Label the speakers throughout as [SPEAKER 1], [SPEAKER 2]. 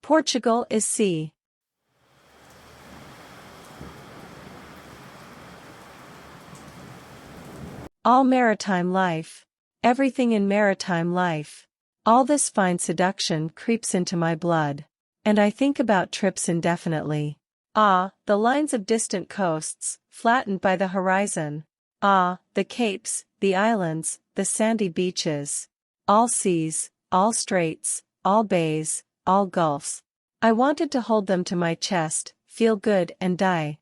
[SPEAKER 1] Portugal is sea. All maritime life. Everything in maritime life. All this fine seduction creeps into my blood. And I think about trips indefinitely. Ah, the lines of distant coasts, flattened by the horizon. Ah, the capes, the islands, the sandy beaches. All seas, all straits, all bays, all gulfs. I wanted to hold them to my chest, feel good and die.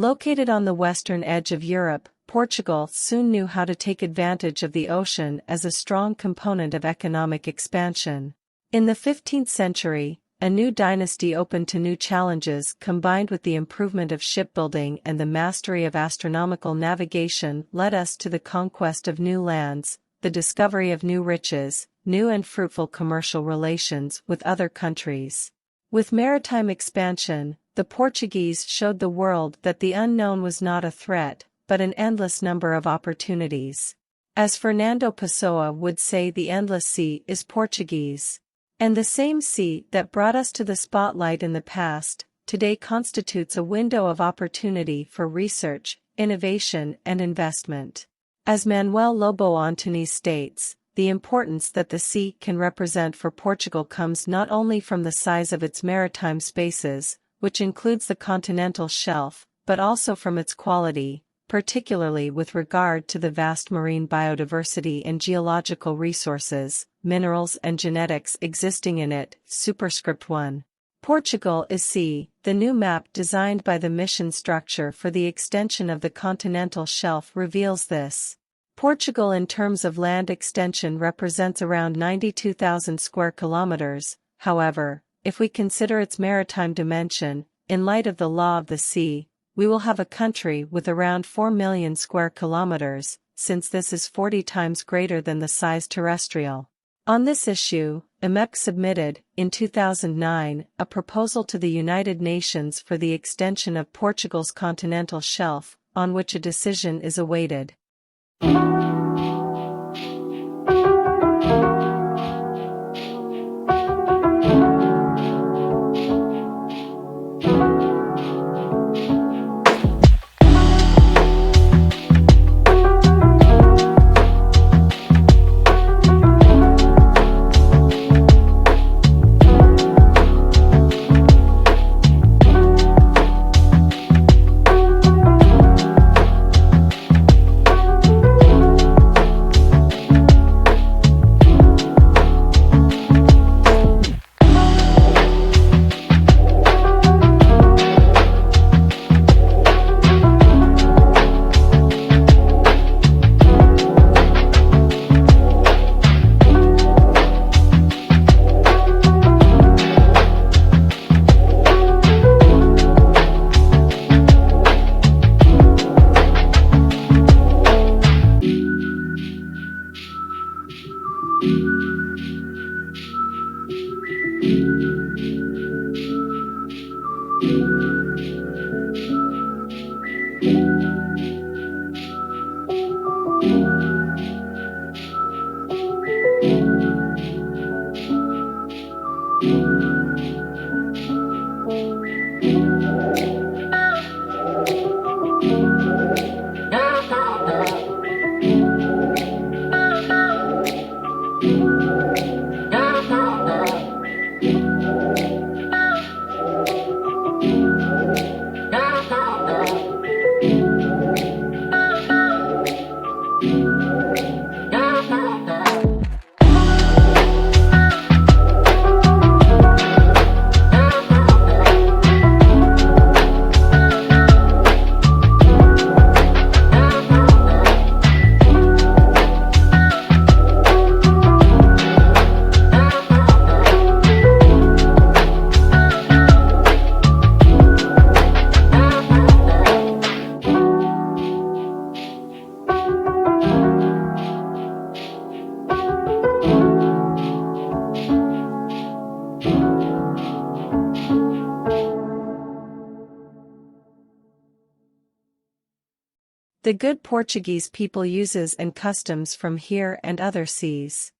[SPEAKER 1] Located on the western edge of Europe, Portugal soon knew how to take advantage of the ocean as a strong component of economic expansion. In the 15th century, a new dynasty opened to new challenges combined with the improvement of shipbuilding and the mastery of astronomical navigation led us to the conquest of new lands, the discovery of new riches, new and fruitful commercial relations with other countries. With maritime expansion, the Portuguese showed the world that the unknown was not a threat, but an endless number of opportunities. As Fernando Pessoa would say, the endless sea is Portuguese. And the same sea that brought us to the spotlight in the past, today constitutes a window of opportunity for research, innovation and investment. As Manuel Lobo Antunes states, the importance that the sea can represent for Portugal comes not only from the size of its maritime spaces, which includes the continental shelf, but also from its quality, particularly with regard to the vast marine biodiversity and geological resources, minerals and genetics existing in it. Superscript 1. Portugal is sea. The new map designed by the mission structure for the extension of the continental shelf reveals this. Portugal in terms of land extension represents around 92,000 square kilometers. However, if we consider its maritime dimension, in light of the law of the sea, we will have a country with around 4 million square kilometers, since this is 40 times greater than the size terrestrial. On this issue, IMEC submitted, in 2009, a proposal to the United Nations for the extension of Portugal's continental shelf, on which a decision is awaited. The good Portuguese people uses and customs from here and other seas.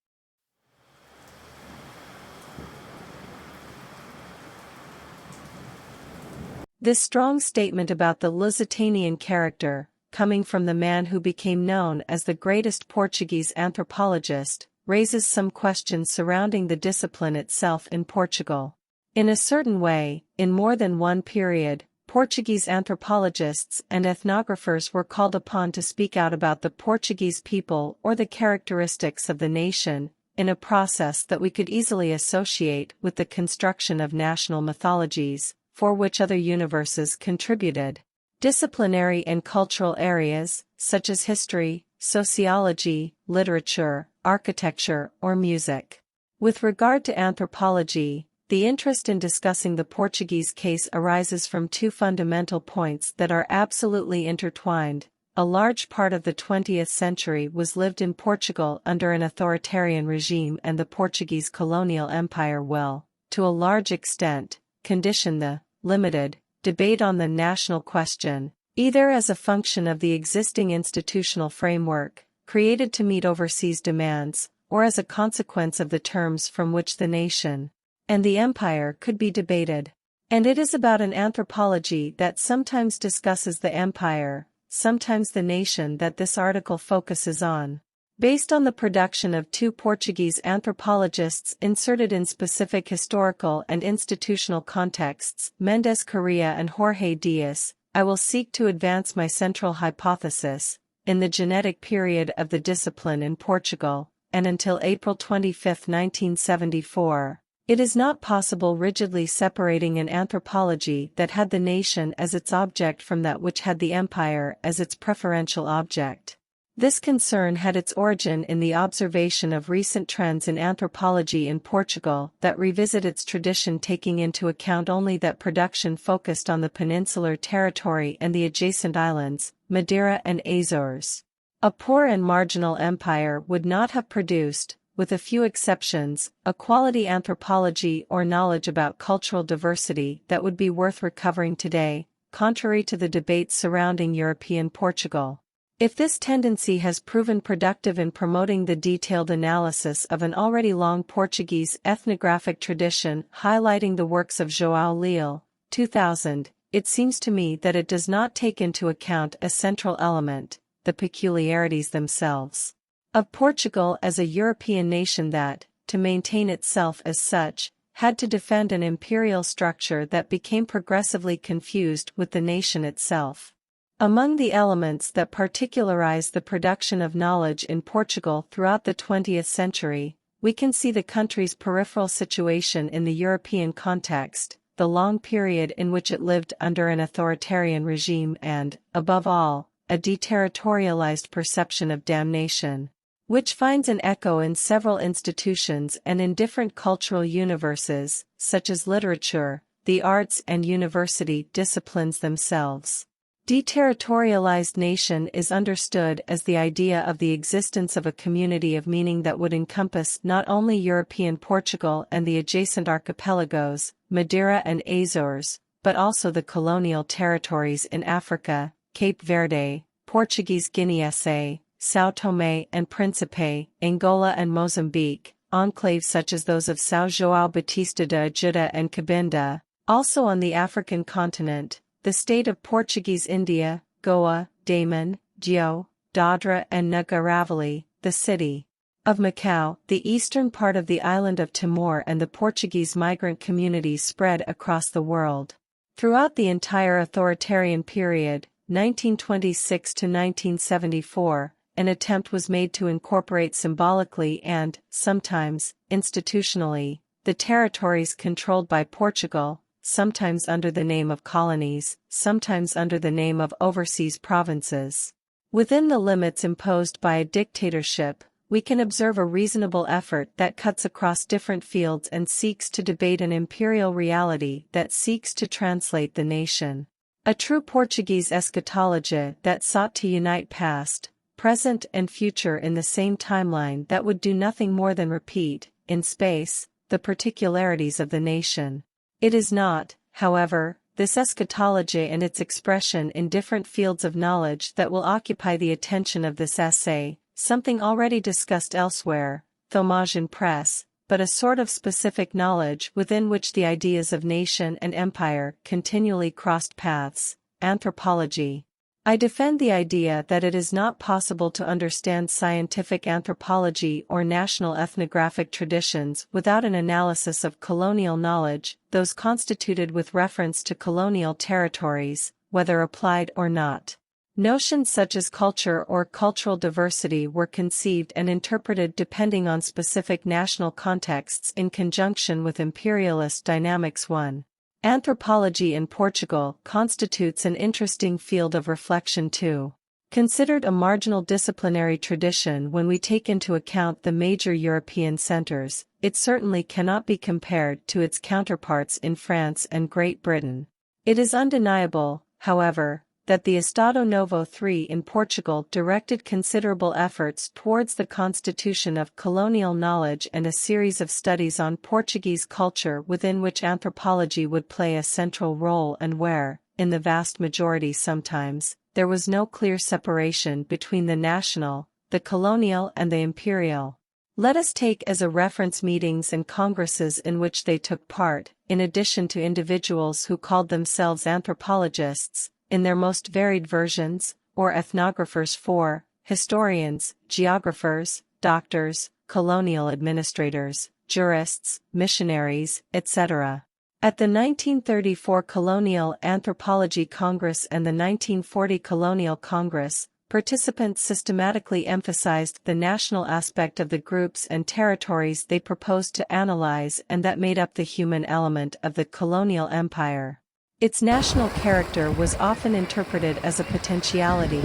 [SPEAKER 1] This strong statement about the Lusitanian character, coming from the man who became known as the greatest Portuguese anthropologist, raises some questions surrounding the discipline itself in Portugal. In a certain way, in more than one period, Portuguese anthropologists and ethnographers were called upon to speak out about the Portuguese people or the characteristics of the nation, in a process that we could easily associate with the construction of national mythologies, for which other universes contributed. Disciplinary and cultural areas, such as history, sociology, literature, architecture, or music. With regard to anthropology, the interest in discussing the Portuguese case arises from two fundamental points that are absolutely intertwined. A large part of the 20th century was lived in Portugal under an authoritarian regime, and the Portuguese colonial empire will, to a large extent, condition the limited debate on the national question, either as a function of the existing institutional framework, created to meet overseas demands, or as a consequence of the terms from which the nation and the empire could be debated. And it is about an anthropology that sometimes discusses the empire, sometimes the nation, that this article focuses on. Based on the production of two Portuguese anthropologists inserted in specific historical and institutional contexts, Mendes Correa and Jorge Dias, I will seek to advance my central hypothesis. In the genetic period of the discipline in Portugal, and until April 25, 1974, it is not possible rigidly separating an anthropology that had the nation as its object from that which had the empire as its preferential object. This concern had its origin in the observation of recent trends in anthropology in Portugal that revisit its tradition, taking into account only that production focused on the peninsular territory and the adjacent islands, Madeira and Azores. A poor and marginal empire would not have produced, with a few exceptions, a quality anthropology or knowledge about cultural diversity that would be worth recovering today, contrary to the debates surrounding European Portugal. If this tendency has proven productive in promoting the detailed analysis of an already long Portuguese ethnographic tradition highlighting the works of João Leal, 2000, it seems to me that it does not take into account a central element, the peculiarities themselves of Portugal as a European nation that, to maintain itself as such, had to defend an imperial structure that became progressively confused with the nation itself. Among the elements that particularize the production of knowledge in Portugal throughout the 20th century, we can see the country's peripheral situation in the European context, the long period in which it lived under an authoritarian regime and, above all, a deterritorialized perception of damnation, which finds an echo in several institutions and in different cultural universes, such as literature, the arts and university disciplines themselves. Deterritorialized nation is understood as the idea of the existence of a community of meaning that would encompass not only European Portugal and the adjacent archipelagos, Madeira and Azores, but also the colonial territories in Africa, Cape Verde, Portuguese Guinea-Bissau, São Tomé and Príncipe, Angola and Mozambique, enclaves such as those of São João Batista da Ajuda and Cabinda, also on the African continent, the state of Portuguese India, Goa, Daman, Gio, Dadra and Nagaravali, the city of Macau, the eastern part of the island of Timor, and the Portuguese migrant communities spread across the world. Throughout the entire authoritarian period, 1926 to 1974, an attempt was made to incorporate symbolically and, sometimes, institutionally, the territories controlled by Portugal, sometimes under the name of colonies, sometimes under the name of overseas provinces. Within the limits imposed by a dictatorship, we can observe a reasonable effort that cuts across different fields and seeks to debate an imperial reality that seeks to translate the nation. A true Portuguese eschatology that sought to unite past, present and future in the same timeline that would do nothing more than repeat, in space, the particularities of the nation. It is not, however, this eschatology and its expression in different fields of knowledge that will occupy the attention of this essay, something already discussed elsewhere, thomage in press, but a sort of specific knowledge within which the ideas of nation and empire continually crossed paths, anthropology. I defend the idea that it is not possible to understand scientific anthropology or national ethnographic traditions without an analysis of colonial knowledge, those constituted with reference to colonial territories, whether applied or not. Notions such as culture or cultural diversity were conceived and interpreted depending on specific national contexts in conjunction with imperialist dynamics. 1. Anthropology in Portugal constitutes an interesting field of reflection too. Considered a marginal disciplinary tradition when we take into account the major European centers, it certainly cannot be compared to its counterparts in France and Great Britain. It is undeniable, however, that the Estado Novo III in Portugal directed considerable efforts towards the constitution of colonial knowledge and a series of studies on Portuguese culture within which anthropology would play a central role and where, in the vast majority sometimes, there was no clear separation between the national, the colonial and the imperial. Let us take as a reference meetings and congresses in which they took part, in addition to individuals who called themselves anthropologists, in their most varied versions, or ethnographers. 4, historians, geographers, doctors, colonial administrators, jurists, missionaries, etc. At the 1934 Colonial Anthropology Congress and the 1940 Colonial Congress, participants systematically emphasized the national aspect of the groups and territories they proposed to analyze and that made up the human element of the colonial empire. Its national character was often interpreted as a potentiality.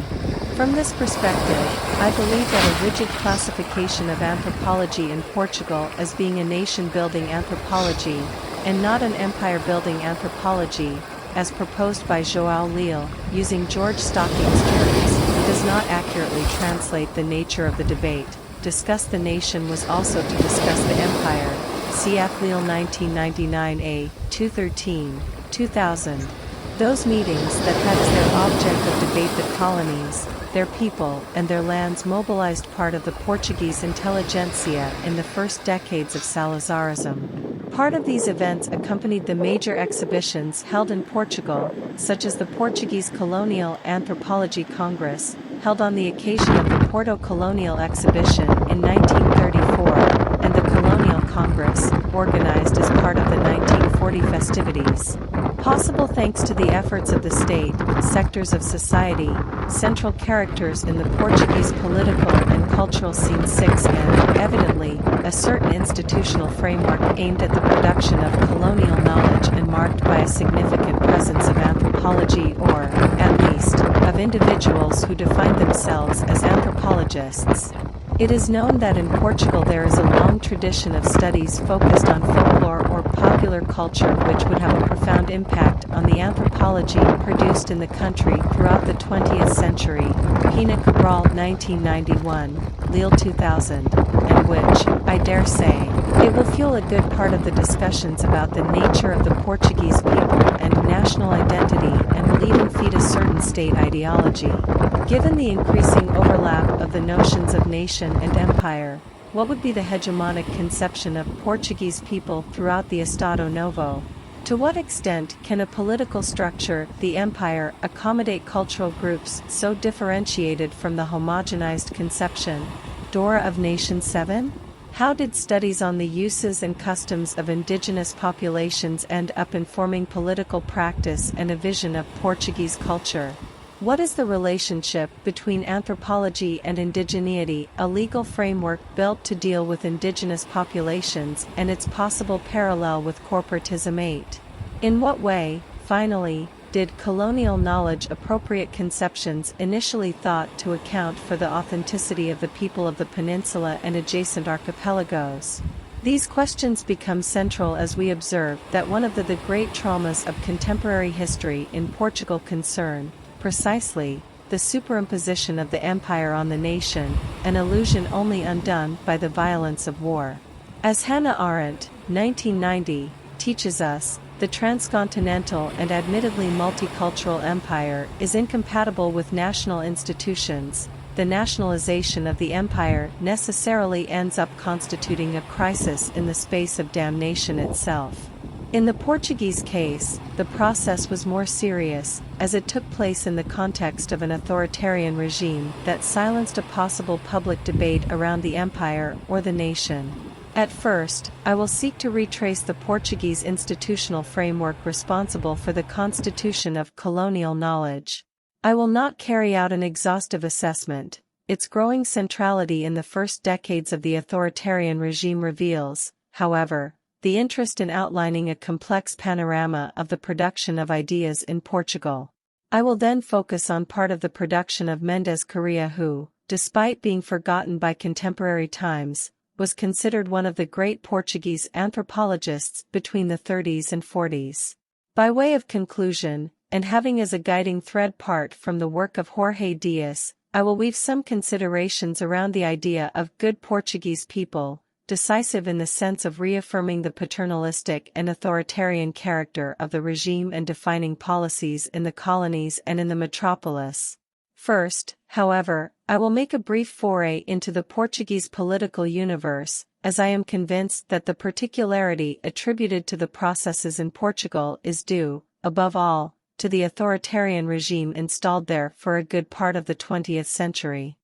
[SPEAKER 1] From this perspective, I believe that a rigid classification of anthropology in Portugal as being a nation-building anthropology, and not an empire-building anthropology, as proposed by João Leal, using George Stocking's terms, does not accurately translate the nature of the debate. Discuss the nation was also to discuss the empire. Cf. Leal 1999a, 213. 2000. Those meetings that had as their object of debate the colonies, their people and their lands mobilized part of the Portuguese intelligentsia in the first decades of Salazarism. Part of these events accompanied the major exhibitions held in Portugal, such as the Portuguese Colonial Anthropology Congress, held on the occasion of the Porto Colonial Exhibition in 1934, and the Colonial Congress, organized as part of the 1940 festivities. Possible thanks to the efforts of the state, sectors of society, central characters in the Portuguese political and cultural scene. 6 and, evidently, a certain institutional framework aimed at the production of colonial knowledge and marked by a significant presence of anthropology or, at least, of individuals who define themselves as anthropologists. It is known that in Portugal there is a long tradition of studies focused on folklore or popular culture which would have a profound impact on the anthropology produced in the country throughout the 20th century, Pina Cabral 1991, Leal 2000, and which, I dare say, it will fuel a good part of the discussions about the nature of the Portuguese people and national identity and will even feed a certain state ideology. Given the increasing overlap of the notions of nation and empire, what would be the hegemonic conception of Portuguese people throughout the Estado Novo? To what extent can a political structure, the empire, accommodate cultural groups so differentiated from the homogenized conception, Dora of Nation 7? How did studies on the uses and customs of indigenous populations end up informing political practice and a vision of Portuguese culture? What is the relationship between anthropology and indigeneity, a legal framework built to deal with indigenous populations, and its possible parallel with corporatism? 8. In what way, finally, did colonial knowledge appropriate conceptions initially thought to account for the authenticity of the people of the peninsula and adjacent archipelagos? These questions become central as we observe that one of the great traumas of contemporary history in Portugal concern, precisely, the superimposition of the empire on the nation, an illusion only undone by the violence of war. As Hannah Arendt, 1990, teaches us, the transcontinental and admittedly multicultural empire is incompatible with national institutions, the nationalization of the empire necessarily ends up constituting a crisis in the space of damnation itself. In the Portuguese case, the process was more serious, as it took place in the context of an authoritarian regime that silenced a possible public debate around the empire or the nation. At first, I will seek to retrace the Portuguese institutional framework responsible for the constitution of colonial knowledge. I will not carry out an exhaustive assessment. Its growing centrality in the first decades of the authoritarian regime reveals, however, the interest in outlining a complex panorama of the production of ideas in Portugal. I will then focus on part of the production of Mendes Correa who, despite being forgotten by contemporary times, was considered one of the great Portuguese anthropologists between the 30s and 40s. By way of conclusion, and having as a guiding thread part from the work of Jorge Dias, I will weave some considerations around the idea of good Portuguese people, decisive in the sense of reaffirming the paternalistic and authoritarian character of the regime and defining policies in the colonies and in the metropolis. First, however, I will make a brief foray into the Portuguese political universe, as I am convinced that the particularity attributed to the processes in Portugal is due, above all, to the authoritarian regime installed there for a good part of the 20th century.